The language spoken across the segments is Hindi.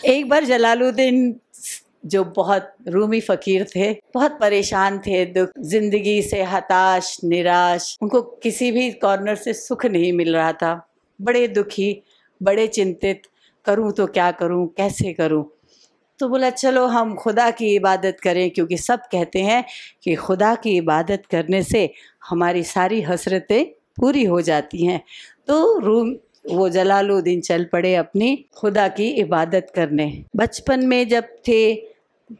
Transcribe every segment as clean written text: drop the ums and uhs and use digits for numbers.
एक बार जलालुद्दीन जो बहुत रूमी फ़कीर थे, बहुत परेशान थे, दुख ज़िंदगी से हताश, निराश, उनको किसी भी कॉर्नर से सुख नहीं मिल रहा था। बड़े दुखी, बड़े चिंतित, करूँ तो क्या करूँ, कैसे करूँ? तो बोला चलो हम खुदा की इबादत करें, क्योंकि सब कहते हैं कि खुदा की इबादत करने से हमारी सारी हसरतें पूरी हो जाती हैं। तो वो जलालुद्दीन चल पड़े अपनी खुदा की इबादत करने। बचपन में जब थे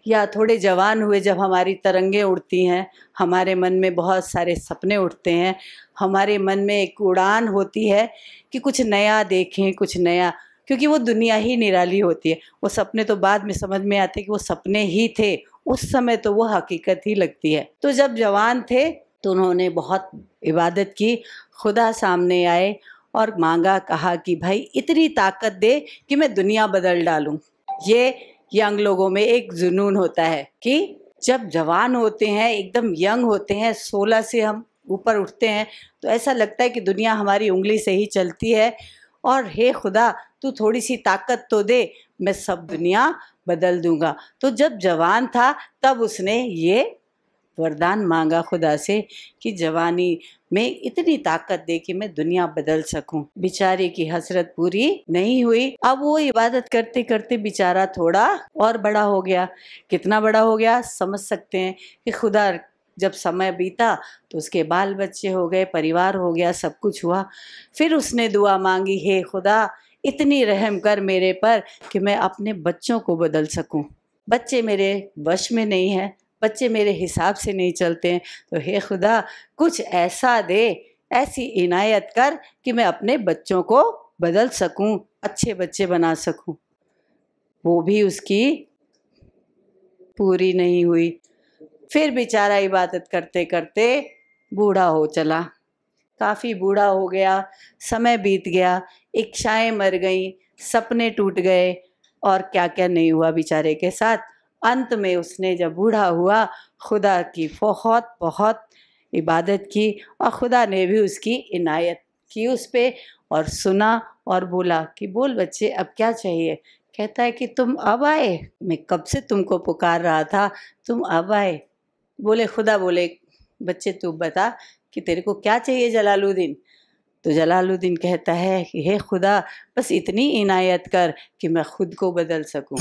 या थोड़े जवान हुए, जब हमारी तरंगें उड़ती हैं, हमारे मन में बहुत सारे सपने उठते हैं, हमारे मन में एक उड़ान होती है कि कुछ नया देखें, कुछ नया, क्योंकि वो दुनिया ही निराली होती है। वो सपने तो बाद में समझ में आते कि वो सपने ही थे, उस समय तो वो हकीकत ही लगती है। तो जब जवान थे तो उन्होंने बहुत इबादत की, खुदा सामने आए और मांगा, कहा कि भाई इतनी ताकत दे कि मैं दुनिया बदल डालूं। ये यंग लोगों में एक जुनून होता है कि जब जवान होते हैं, एकदम यंग होते हैं, 16 से हम ऊपर उठते हैं, तो ऐसा लगता है कि दुनिया हमारी उंगली से ही चलती है। और हे खुदा, तू थोड़ी सी ताकत तो दे, मैं सब दुनिया बदल दूंगा। तो जब जवान था तब उसने ये वरदान मांगा खुदा से कि जवानी में इतनी ताकत दे कि मैं दुनिया बदल सकूं। बेचारे की हसरत पूरी नहीं हुई। अब वो इबादत करते करते बेचारा थोड़ा और बड़ा हो गया। कितना बड़ा हो गया समझ सकते हैं कि खुदा जब समय बीता तो उसके बाल बच्चे हो गए, परिवार हो गया, सब कुछ हुआ। फिर उसने दुआ मांगी, हे खुदा इतनी रहम कर मेरे पर कि मैं अपने बच्चों को बदल सकूं। बच्चे मेरे वश में नहीं है, बच्चे मेरे हिसाब से नहीं चलते हैं, तो हे खुदा कुछ ऐसा दे, ऐसी इनायत कर कि मैं अपने बच्चों को बदल सकूं, अच्छे बच्चे बना सकूं। वो भी उसकी पूरी नहीं हुई। फिर बेचारा इबादत करते करते बूढ़ा हो चला, काफ़ी बूढ़ा हो गया, समय बीत गया, इच्छाएं मर गईं, सपने टूट गए और क्या क्या नहीं हुआ बेचारे के साथ। अंत में उसने जब बूढ़ा हुआ, खुदा की बहुत बहुत इबादत की और खुदा ने भी उसकी इनायत की उस पे और सुना और बोला कि बोल बच्चे अब क्या चाहिए। कहता है कि तुम अब आए, मैं कब से तुमको पुकार रहा था, तुम अब आए। बोले खुदा, बोले बच्चे तू बता कि तेरे को क्या चाहिए जलालुद्दीन। तो जलालुद्दीन कहता है कि हे खुदा बस इतनी इनायत कर कि मैं खुद को बदल सकूं।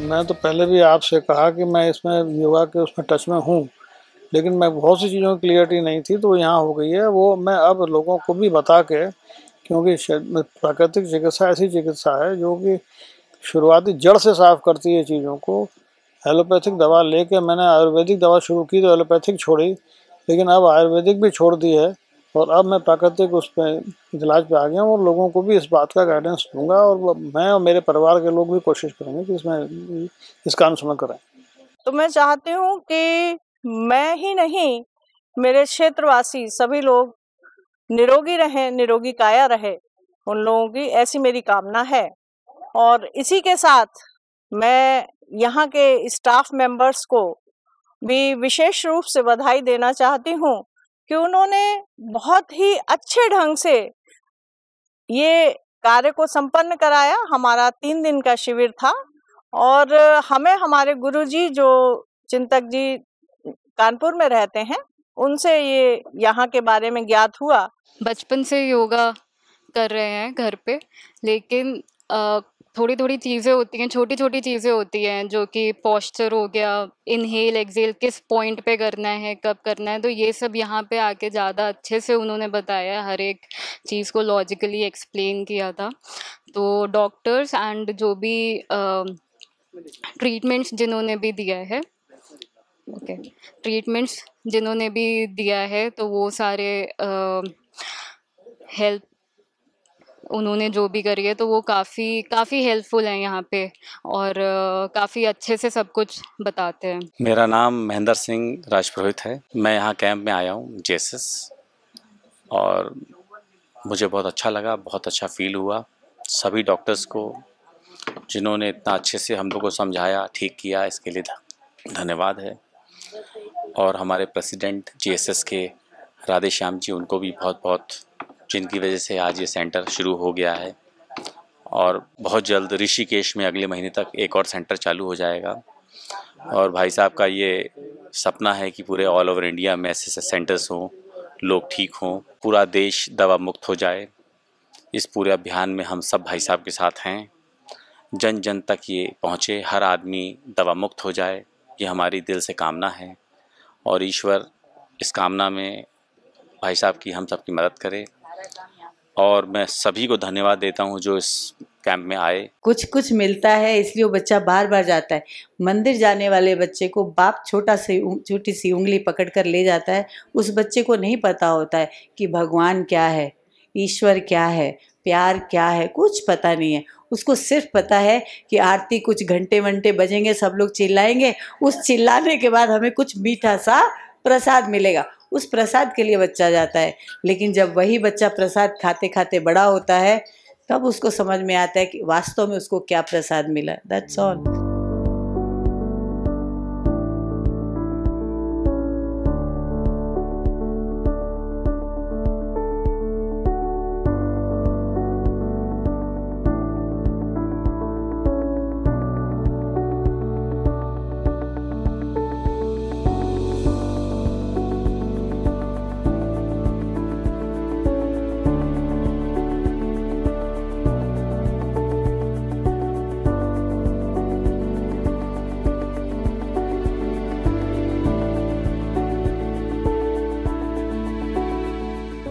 मैं तो पहले भी आपसे कहा कि मैं इसमें योगा के उसमें टच में हूँ, लेकिन मैं बहुत सी चीज़ों की क्लियरिटी नहीं थी, तो यहाँ हो गई है। वो मैं अब लोगों को भी बता के, क्योंकि प्राकृतिक चिकित्सा ऐसी चिकित्सा है जो कि शुरुआती जड़ से साफ करती है चीज़ों को। एलोपैथिक दवा लेके मैंने आयुर्वेदिक दवा शुरू की तो एलोपैथिक छोड़ी, लेकिन अब आयुर्वेदिक भी छोड़ दी है और अब मैं प्राकृतिक उस पर इलाज पे आ गया हूँ और लोगों को भी इस बात का गाइडेंस दूंगा और मैं और मेरे परिवार के लोग भी कोशिश करेंगे कि इसमें इसका अनुसरण करें। तो मैं चाहती हूँ कि मैं ही नहीं, मेरे क्षेत्रवासी सभी लोग निरोगी रहें, निरोगी काया रहे उन लोगों की, ऐसी मेरी कामना है। और इसी के साथ मैं यहाँ के स्टाफ मेंबर्स को भी विशेष रूप से बधाई देना चाहती हूँ कि उन्होंने बहुत ही अच्छे ढंग से ये कार्य को संपन्न कराया। हमारा 3 दिन का शिविर था और हमें हमारे गुरुजी जो चिंतक जी कानपुर में रहते हैं, उनसे ये यहाँ के बारे में ज्ञात हुआ। बचपन से योगा कर रहे हैं घर पे, लेकिन थोड़ी थोड़ी चीज़ें होती हैं, छोटी छोटी चीज़ें होती हैं, जो कि पोस्चर हो गया, इनहेल एक्सेल किस पॉइंट पे करना है, कब करना है, तो ये सब यहाँ पे आके ज़्यादा अच्छे से उन्होंने बताया, हर एक चीज़ को लॉजिकली एक्सप्लेन किया था। तो डॉक्टर्स एंड जो भी ट्रीटमेंट्स जिन्होंने भी दिया है, ट्रीटमेंट्स जिन्होंने भी दिया है, तो वो सारे हेल्प उन्होंने जो भी करी है, तो वो काफ़ी हेल्पफुल हैं यहाँ पे और काफ़ी अच्छे से सब कुछ बताते हैं। मेरा नाम महेंद्र सिंह राजपुरोहित है। मैं यहाँ कैंप में आया हूँ जेएसएस, और मुझे बहुत अच्छा लगा, बहुत अच्छा फील हुआ। सभी डॉक्टर्स को जिन्होंने इतना अच्छे से हम लोग को समझाया, ठीक किया, इसके लिए धन्यवाद है। और हमारे प्रेसिडेंट जेएसएस के राधे श्याम जी, उनको भी बहुत बहुत, जिनकी वजह से आज ये सेंटर शुरू हो गया है। और बहुत जल्द ऋषिकेश में अगले महीने तक एक और सेंटर चालू हो जाएगा। और भाई साहब का ये सपना है कि पूरे ऑल ओवर इंडिया में ऐसे सेंटर्स हों, लोग ठीक हों, पूरा देश दवा मुक्त हो जाए। इस पूरे अभियान में हम सब भाई साहब के साथ हैं। जन जन तक ये पहुँचे, हर आदमी दवा मुक्त हो जाए, ये हमारी दिल से कामना है। और ईश्वर इस कामना में भाई साहब की, हम सब की मदद करे। और मैं सभी को धन्यवाद देता हूँ जो इस कैंप में आए। कुछ कुछ मिलता है, इसलिए वो बच्चा बार बार जाता है। मंदिर जाने वाले बच्चे को बाप छोटी सी उंगली पकड़ कर ले जाता है। उस बच्चे को नहीं पता होता है कि भगवान क्या है, ईश्वर क्या है, प्यार क्या है, कुछ पता नहीं है। उसको सिर्फ पता है कि आरती कुछ घंटे वंटे बजेंगे, सब लोग चिल्लाएंगे, उस चिल्लाने के बाद हमें कुछ मीठा सा प्रसाद मिलेगा, उस प्रसाद के लिए बच्चा जाता है। लेकिन जब वही बच्चा प्रसाद खाते खाते बड़ा होता है, तब उसको समझ में आता है कि वास्तव में उसको क्या प्रसाद मिला। That's all.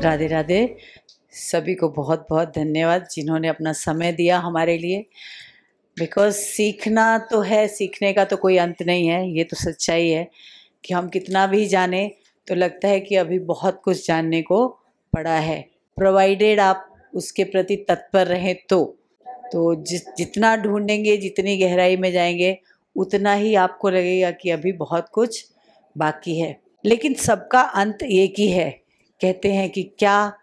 राधे राधे। सभी को बहुत बहुत धन्यवाद जिन्होंने अपना समय दिया हमारे लिए। बिकॉज़ सीखना तो है, सीखने का तो कोई अंत नहीं है। ये तो सच्चाई है कि हम कितना भी जाने तो लगता है कि अभी बहुत कुछ जानने को पड़ा है, प्रोवाइडेड आप उसके प्रति तत्पर रहें तो जितना ढूंढेंगे, जितनी गहराई में जाएंगे, उतना ही आपको लगेगा कि अभी बहुत कुछ बाकी है। लेकिन सबका अंत एक ही है। कहते हैं कि क्या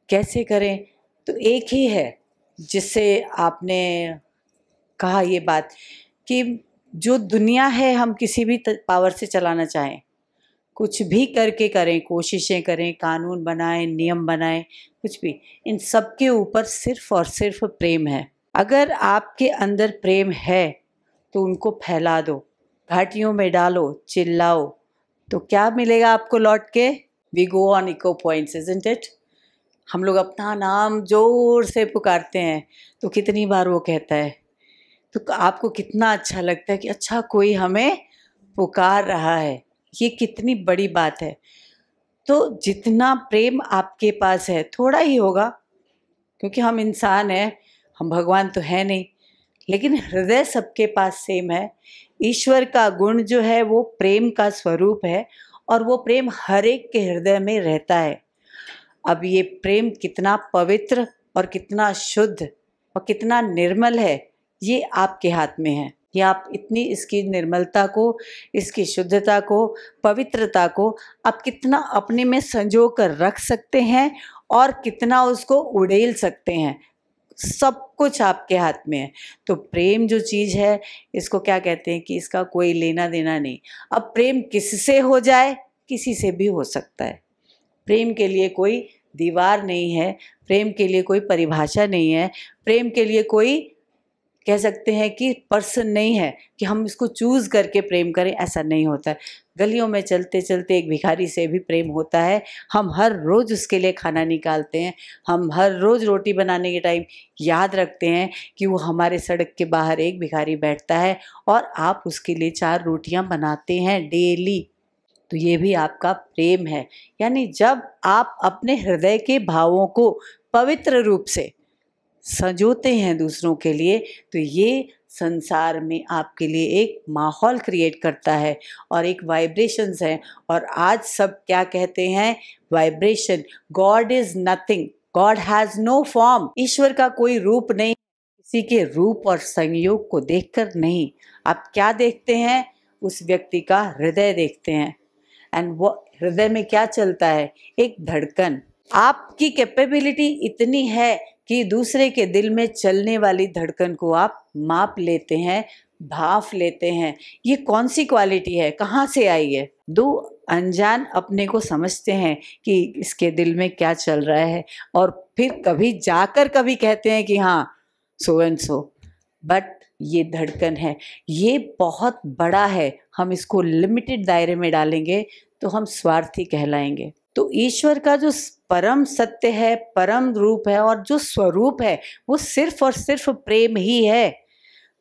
कैसे करें, तो एक ही है जिससे आपने कहा ये बात कि जो दुनिया है हम किसी भी पावर से चलाना चाहें, कुछ भी करके करें, कोशिशें करें, कानून बनाएं, नियम बनाएं, कुछ भी, इन सब के ऊपर सिर्फ और सिर्फ प्रेम है। अगर आपके अंदर प्रेम है तो उनको फैला दो, घाटियों में डालो, चिल्लाओ, तो क्या मिलेगा आपको लौट के? We go on echo points, isn't it? हम लोग अपना नाम जोर से पुकारते हैं तो कितनी बार वो कहता है, तो आपको कितना अच्छा लगता है कि अच्छा कोई हमें पुकार रहा है। ये कितनी बड़ी बात है। तो जितना प्रेम आपके पास है, थोड़ा ही होगा क्योंकि हम इंसान हैं, हम भगवान तो है नहीं, लेकिन हृदय सबके पास सेम है। ईश्वर का गुण जो है वो प्रेम का स्वरूप है और वो प्रेम हर एक के हृदय में रहता है। अब ये प्रेम कितना पवित्र और कितना शुद्ध और कितना निर्मल है, ये आपके हाथ में है। ये आप इतनी इसकी निर्मलता को, इसकी शुद्धता को, पवित्रता को आप कितना अपने में संजो कर रख सकते हैं और कितना उसको उड़ेल सकते हैं, सब कुछ आपके हाथ में है। तो प्रेम जो चीज़ है, इसको क्या कहते हैं कि इसका कोई लेना देना नहीं। अब प्रेम किससे हो जाए, किसी से भी हो सकता है। प्रेम के लिए कोई दीवार नहीं है, प्रेम के लिए कोई परिभाषा नहीं है, प्रेम के लिए कोई कह सकते हैं कि पर्सन नहीं है कि हम इसको चूज़ करके प्रेम करें, ऐसा नहीं होता है। गलियों में चलते चलते एक भिखारी से भी प्रेम होता है। हम हर रोज़ उसके लिए खाना निकालते हैं, हम हर रोज़ रोटी बनाने के टाइम याद रखते हैं कि वो हमारे सड़क के बाहर एक भिखारी बैठता है और आप उसके लिए 4 रोटियां बनाते हैं डेली। तो ये भी आपका प्रेम है। यानी जब आप अपने हृदय के भावों को पवित्र रूप से संजोते हैं दूसरों के लिए, तो ये संसार में आपके लिए एक माहौल क्रिएट करता है और एक वाइब्रेशंस है। और आज सब क्या कहते हैं, vibration. God is nothing, god has no form. ईश्वर का कोई रूप नहीं, किसी के रूप और संयोग को देखकर नहीं। आप क्या देखते हैं, उस व्यक्ति का हृदय देखते हैं। एंड वो हृदय में क्या चलता है, एक धड़कन। आपकी कैपेबिलिटी इतनी है कि दूसरे के दिल में चलने वाली धड़कन को आप माप लेते हैं, भाप लेते हैं। ये कौन सी क्वालिटी है, कहाँ से आई है? 2 अनजान अपने को समझते हैं कि इसके दिल में क्या चल रहा है, और फिर कभी जाकर कभी कहते हैं कि हाँ सो एंड सो, बट ये धड़कन है, ये बहुत बड़ा है। हम इसको लिमिटेड दायरे में डालेंगे तो हम स्वार्थी कहलाएंगे। तो ईश्वर का जो परम सत्य है, परम रूप है और जो स्वरूप है, वो सिर्फ और सिर्फ प्रेम ही है।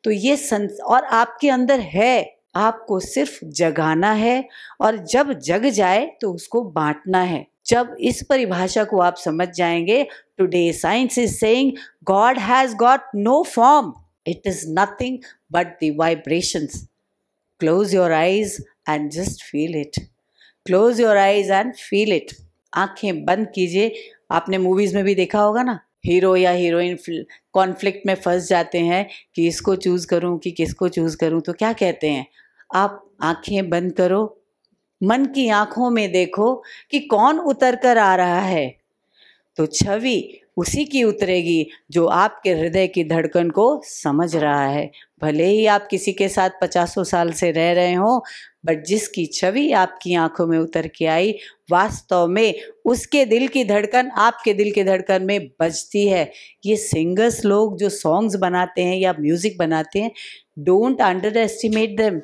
तो ये और आपके अंदर है, आपको सिर्फ जगाना है, और जब जग जाए तो उसको बांटना है। जब इस परिभाषा को आप समझ जाएंगे, today science is saying God has got no form, it is nothing but the vibrations. Close your eyes and just feel it. Close your eyes and feel it. आंखें बंद कीजिए। आपने मूवीज़ में भी देखा होगा ना, हीरो या हीरोइन कॉन्फ्लिक्ट में फंस जाते हैं कि इसको चूज़ करूं कि किसको चूज़ करूं, तो क्या कहते हैं, आप आंखें बंद करो, मन की आंखों में देखो कि कौन उतर कर आ रहा है। तो छवि उसी की उतरेगी जो आपके हृदय की धड़कन को समझ रहा है। भले ही आप किसी के साथ 50 साल से रह रहे हो, बट जिसकी छवि आपकी आंखों में उतर के आई, वास्तव में उसके दिल की धड़कन आपके दिल की धड़कन में बजती है। ये सिंगर्स लोग जो सॉन्ग्स बनाते हैं या म्यूजिक बनाते हैं, डोंट अंडर एस्टिमेट देम।